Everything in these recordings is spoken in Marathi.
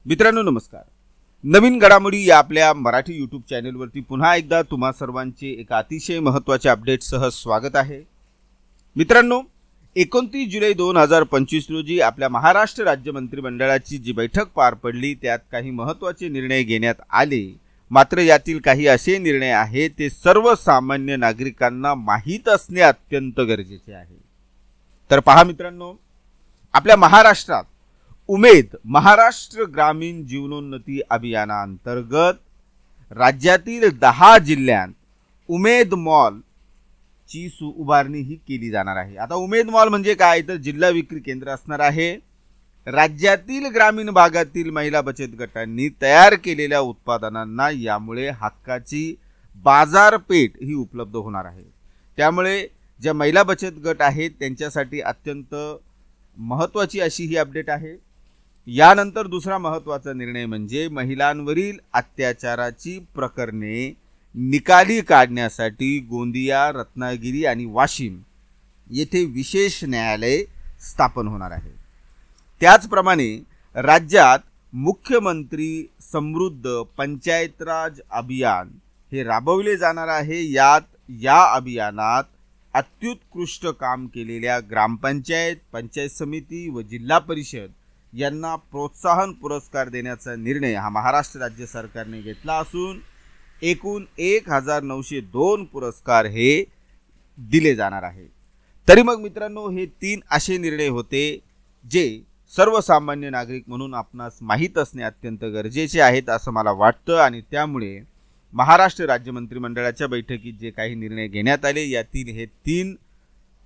मित्रांनो नमस्कार। नवीन घडामोडी या आपल्या मराठी यूट्यूब चॅनलवरती पुन्हा एकदा तुम्हा सर्वांचे एक अतिशय महत्त्वाचे अपडेटसह स्वागत आहे। मित्रांनो 29 जुलै 2025 रोजी आपल्या महाराष्ट्र राज्य मंत्रिमंडळाची जी बैठक पार पडली त्यात काही महत्त्वाचे निर्णय घेण्यात आले। मात्र यातील काही असे निर्णय आहेत ते सर्वसामान्य नागरिकांना माहीत असणे अत्यंत गरजेचे आहे। तर पहा मित्रांनो, आपल्या महाराष्ट्रात उमेद महाराष्ट्र ग्रामीण जीवनोन्नती अभियानांतर्गत राज्यातील 10 जिल्ह्यांत उमेद मॉल ची उभारणी ही केली जाणार आहे। आता उमेद मॉल म्हणजे काय, तर जिल्हा विक्री केंद्र असणार आहे। राज्यातील ग्रामीण भागातील महिला बचत गटांनी तयार केलेल्या उत्पादनांना यामुळे हक्काची बाजारपेठ ही उपलब्ध होणार आहे। त्यामुळे ज्या महिला बचत गट आहेत त्यांच्यासाठी अत्यंत महत्त्वाची अशी ही अपडेट आहे। यानंतर दुसरा महत्त्वाचा निर्णय म्हणजे महिलांवरील अत्याचाराची प्रकरणे निकाली काढण्यासाठी गोंदिया, रत्नागिरी आणि वाशिम येथे विशेष न्यायालय स्थापन होणार आहे। त्याचप्रमाणे राज्यात मुख्यमंत्री समृद्ध पंचायत राज अभियान हे राबवले जाणार आहे। या अभियानात अत्युत्कृष्ट काम केलेल्या ग्रामपंचायत, पंचायत समिती व जिल्हा परिषद यांना प्रोत्साहन पुरस्कार देण्याचा निर्णय हा महाराष्ट्र राज्य सरकारने घेतला असून एकूण 1902 पुरस्कार हे दिले जाणार आहे। तरी मग मित्रांनो, हे 3 असे निर्णय होते जे सर्वसामान्य नागरिक म्हणून आपणास माहीत असणे अत्यंत गरजेचे आहेत असं मला वाटतं। आणि त्यामुळे महाराष्ट्र राज्य मंत्रिमंडळाच्या बैठकीत जे काही निर्णय घेण्यात आले यातील हे 3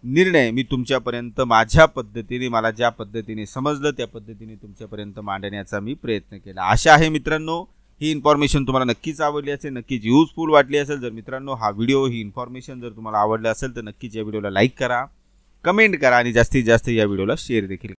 निर्णय मी तुमच्यापर्यंत माझ्या पद्धतीने, मला ज्या पद्धतीने समजलं त्या पद्धतीने तुमच्यापर्यंत मांडण्याचा मी प्रयत्न केला। आशा आहे मित्रांनो ही इन्फॉर्मेशन तुम्हाला नक्कीच आवडली असेल, नक्कीच यूजफुल वाटली असेल। जर मित्रांनो हा व्हिडिओ, ही इन्फॉर्मेशन जर तुम्हाला आवडली असेल तर नक्कीच या व्हिडिओला लाईक करा, कमेंट करा आणि जास्तीत जास्त या व्हिडिओला शेअर देखील